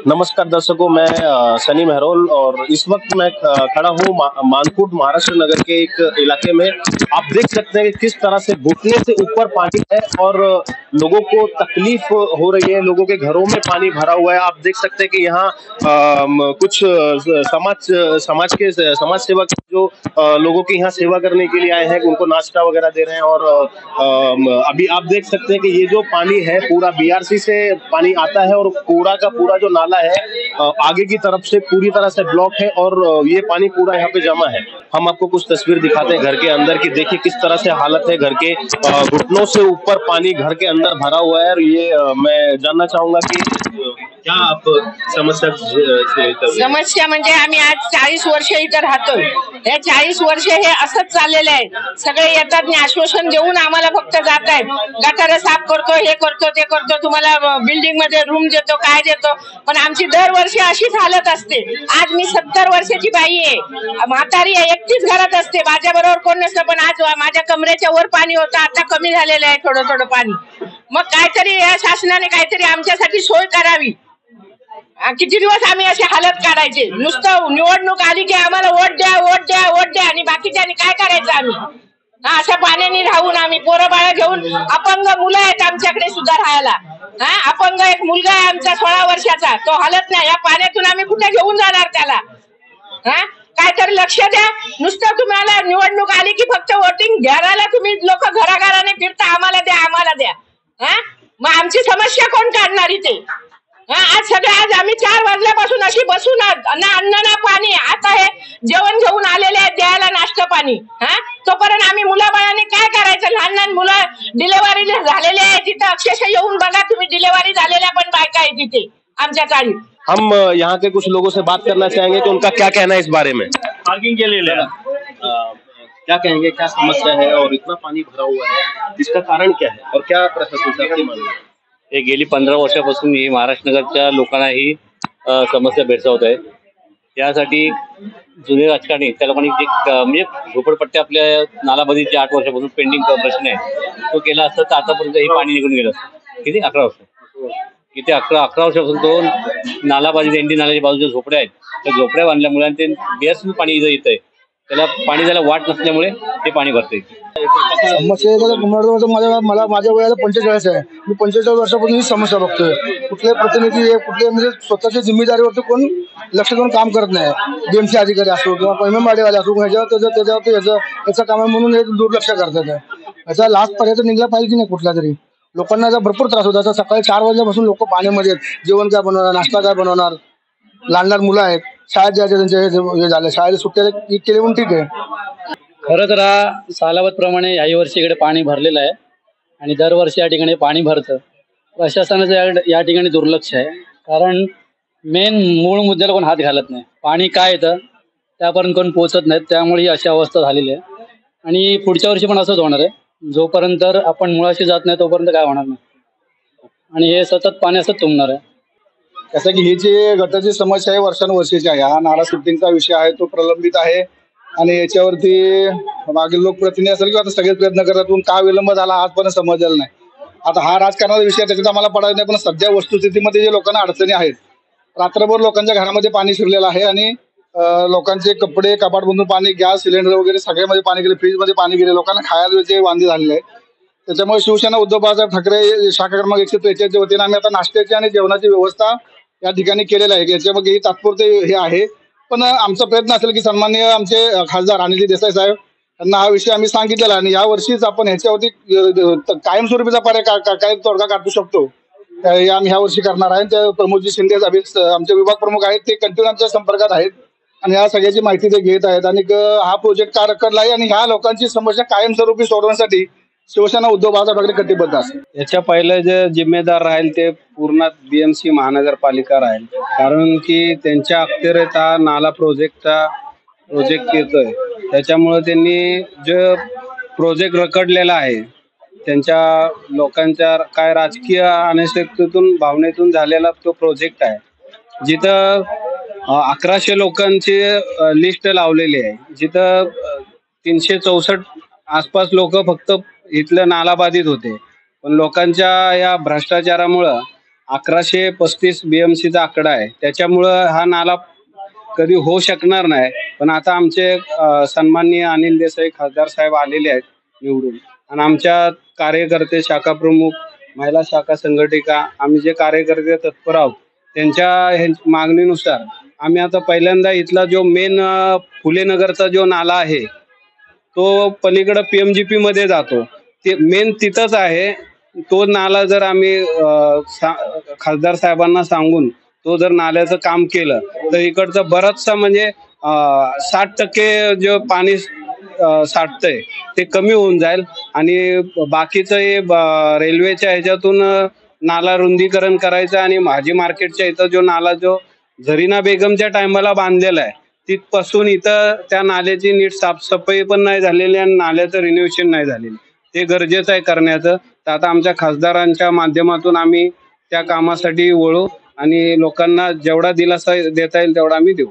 नमस्कार दर्शकों, मैं सनी मेहरोल और इस वक्त मैं खड़ा हूँ मानकोट महाराष्ट्र नगर के एक इलाके में। आप देख सकते हैं कि किस तरह से घुटने से ऊपर पानी है और लोगों को तकलीफ हो रही है। लोगों के घरों में पानी भरा हुआ है। आप देख सकते हैं कि यहाँ कुछ समाज सेवक जो लोगों की यहाँ सेवा करने के लिए आए हैं, उनको नाश्ता वगैरह दे रहे हैं। और अभी आप देख सकते हैं कि ये जो पानी है पूरा बीआरसी से पानी आता है और पूरा का पूरा जो नाला है आगे की तरफ से पूरी तरह से ब्लॉक है और ये पानी पूरा यहाँ पे जमा है। हम आपको कुछ तस्वीर दिखाते हैं घर के अंदर की। देखिए किस तरह से हालत है घर के, घुटनों से ऊपर पानी घर के अंदर भरा हुआ है। और ये मैं जानना चाहूंगा कि क्या आप समस्या म्हणजे आम्ही आज 40 वर्ष इथं राहतोय। हे 40 वर्ष हे असंच चाललेलं आहे। सगळे येतात आणि आश्वासन देऊन आम्हाला फक्त जात आहेत, गटार साफ करतो, हे करतो, ते करतो, तुम्हाला बिल्डिंग मध्ये रूम देतो, काय देतो, पण आमची दरवर्षी अशीच हालत असते। आज मी 70 वर्षाची बाई आहे, म्हातारी आहे, एकटीच घरात असते, माझ्या बरोबर कोण नसतं। पण आज माझ्या कमरेच्या वर पाणी होतं, आता कमी झालेलं आहे थोडं थोडं पाणी। मग काहीतरी या शासनाने काहीतरी आमच्यासाठी सोय करावी। किती दिवस आम्ही अशी हालत काढायचे? नुसतं निवडणूक आली की आम्हाला वोट द्या, वोट द्या, वोट द्या, आणि बाकीच्यांनी काय करायचं? आम्ही अशा पाण्याने राहून आम्ही पोरं बाळा घेऊन, अपंग मुलं आहेत आमच्याकडे सुद्धा राहायला। अपंग एक मुलगा आहे आमचा 16 वर्षाचा, तो हालत नाही। या पाण्यातून आम्ही कुठे घेऊन जाणार त्याला? काहीतरी लक्ष द्या। नुसतं तुम्हाला निवडणूक आली की फक्त वोटिंग घ्यायला तुम्ही लोक घराघराने फिरता, आम्हाला द्या, आम्हाला द्या। मग आमची समस्या कोण काढणार इथे? आज आम्ही 4 वाजल्यापासून अशी बसून ना अन्न ना पाणी, आता हे जेवण घेऊन आलेले आहेत द्यायला नाश्ता पाणी। तोपर्यंत आम्ही मुलाबाळांनी काय करायचं? लहान लहान मुलं डिलेव्हरी झालेले आहेत तिथं, अक्षरशः येऊन बघा तुम्ही, डिलेव्हरी झालेल्या पण बायका आहेत तिथे आमच्या चाळीत। हम यहाँ के कुछ लोगों से बात करना चाहेंगे कि उनका क्या कहना है इस बारे में। पार्किंग के लिए लेना क्या कहेंगे, क्या समस्या है और इतना पानी भरा हुआ है, इसका कारण क्या है और क्या प्रशासन से आपकी मांग है? हे गेली 15 वर्षापासून ही महाराष्ट्र नगरच्या लोकांना ही समस्या भेडसावत आहे। त्यासाठी जुने राजकारणी त्या लोकांनी जे म्हणजे झोपडपट्ट्या आपल्या नालाबादीचे 8 वर्षापासून पेंडिंग प्रश्न आहे तो केला असता तर आतापर्यंत हे पाणी निघून गेलं असतं। किती 11 वर्ष, किती 11 वर्षापासून तो नालाबादी दिंडी नाल्याच्या बाजूच्या झोपड्या आहेत, त्या झोपड्या बांधल्यामुळे आणि ते बियासून पाणी इथं येतंय, त्याला पाणी जायला वाट नसल्यामुळे ते पाणी भरते। समस्या मला माझ्या वयाला 45 आहे। मी 45 वर्षापासून ही समस्या बघतोय। कुठले प्रतिनिधी कुठले म्हणजे स्वतःच्या जिम्मेदारीवरती कोण लक्ष देऊन काम करत नाही। बीएमसी अधिकारी असो किंवा पैमेवाडीवाले असो, त्याचं काम आहे म्हणून हे दुर्लक्ष करतात। याचा लास्ट पर्यंत निघला पाहिजे की नाही कुठला तरी। लोकांना भरपूर त्रास होतो। आता सकाळी 4 वाजल्यापासून लोक पाण्यामध्ये जेवण काय बनवणार, नाश्ता काय बनवणार, लहान लहान मुलं आहेत, शाळेत जायचे त्यांचे हे झाले, शाळेला सुट्ट्या केले म्हणून ठीक आहे। खरं तर सालावत प्रमाणे याही वर्षी इकडे पाणी भरलेलं आहे आणि दरवर्षी या ठिकाणी पाणी भरतं। प्रशासनाचं या ठिकाणी दुर्लक्ष आहे, कारण मेन मूळ मुद्द्याला कोण हात घालत नाही। पाणी काय येतं त्यापर्यंत कोण पोहोचत नाहीत, त्यामुळे ही अशी अवस्था झालेली आहे। आणि पुढच्या वर्षी पण असंच होणार आहे। जोपर्यंत आपण मुळाशी जात नाही तोपर्यंत काय होणार नाही आणि हे सतत पाणी असंच तुंबणार आहे। कसं की ही जी गटाची समस्या आहे वर्षानुवर्षीची आहे। हा नाला शिफ्टिंगचा विषय आहे तो प्रलंबित आहे आणि याच्यावरती मागील लोकप्रतिनिधी असेल किंवा सगळे प्रयत्न करतात, का विलंब झाला आजपर्यंत समजलेला नाही। आता हा राजकारणाचा विषय त्याच्यात आम्हाला पडायला नाही, पण सध्या वस्तुस्थितीमध्ये जे लोकांना अडचणी आहेत, रात्रभर लोकांच्या घरामध्ये पाणी शिरलेलं आहे आणि लोकांचे कपडे कपाट बंधून पाणी, गॅस सिलेंडर वगैरे सगळ्यामध्ये पाणी गेले, फ्रीजमध्ये पाणी गेले, लोकांना खायला वांदे झालेले आहे। त्याच्यामुळे शिवसेना उद्धव बाळासाहेब ठाकरे शाखा क्रमांक 143च्या वतीने आम्ही आता नाश्त्याची आणि जेवणाची व्यवस्था या ठिकाणी केलेलं आहे। याच्यामध्ये ही तात्पुरते हे आहे, पण आमचा प्रयत्न असेल की सन्माननीय आमचे खासदार अनिल देसाई साहेब यांना हा विषय आम्ही सांगितलेला आणि या वर्षीच आपण ह्याच्यावरती कायमस्वरूपीचा पर्याय काय तोडगा काढू शकतो हे आम्ही ह्या वर्षी करणार आहे। त्या प्रमोदजी शिंदे आमचे विभाग प्रमुख आहेत, ते कंटिन्यू आमच्या संपर्कात आहेत आणि या सगळ्याची माहिती ते घेत आहेत आणि हा प्रोजेक्ट का रखडला आहे आणि ह्या लोकांची समस्या कायमस्वरूपी सोडवण्यासाठी शिवसेना उद्धव बाळासाहेब ठाकरे कटिबद्ध असेल। याच्या पहिले जे जिम्मेदार राहील ते पूर्ण बीएमसी महानगरपालिका राहील, कारण की त्यांच्या अखत्यारीत हा नाला प्रोजेक्ट येतोय। त्याच्यामुळे त्यांनी जो प्रोजेक्ट रखडलेला आहे त्यांच्या लोकांच्या काय राजकीय अनासक्तीतून भावनेतून झालेला तो प्रोजेक्ट आहे, जिथं 1100 लोकांची लिस्ट लावलेली आहे, जिथं 364 आसपास लोक फक्त इथलं नालाबाधित होते, पण लोकांच्या या भ्रष्टाचारामुळं 1135 BMCचा आकडा आहे. त्याच्यामुळं हा नाला कधी होऊ शकणार नाही. पण आता आमचे सन्माननीय अनिल देसाई खासदार साहेब आलेले आहेत निवडून, आणि आमच्या कार्यकर्ते, शाखा प्रमुख, महिला शाखा संघटिका, आम्ही जे कार्यकर्ते तत्पर आहोत त्यांच्या मागणीनुसार आम्ही आता पहिल्यांदा इथला जो मेन फुले नगरचा जो नाला आहे तो पलीकडे PMGP मध्ये जातो, ते मेन तिथंच आहे. तो नाला जर आम्ही खासदार साहेबांना सांगून तो जर नाल्याचं काम केलं तर इकडचं बरचसा म्हणजे 60% जे पाणी साठतंय ते कमी होऊन जाईल, आणि बाकीचं हे रेल्वेच्या ह्याच्यातून नाला रुंदीकरण करायचं, आणि भाजी मार्केटच्या इथं जो नाला जो झरीना बेगमच्या टायमाला बांधलेला आहे तिथपासून इथं त्या नाल्याची नीट साफसफाई पण नाही झालेली आणि नाल्याचं रिनोव्हेशन नाही झालेलं, ते गरजेचं आहे करण्याचं. तर आता आमच्या खासदारांच्या माध्यमातून आम्ही त्या कामासाठी वळू आणि लोकांना जेवढा दिलासा देता येईल तेवढा आम्ही देऊ.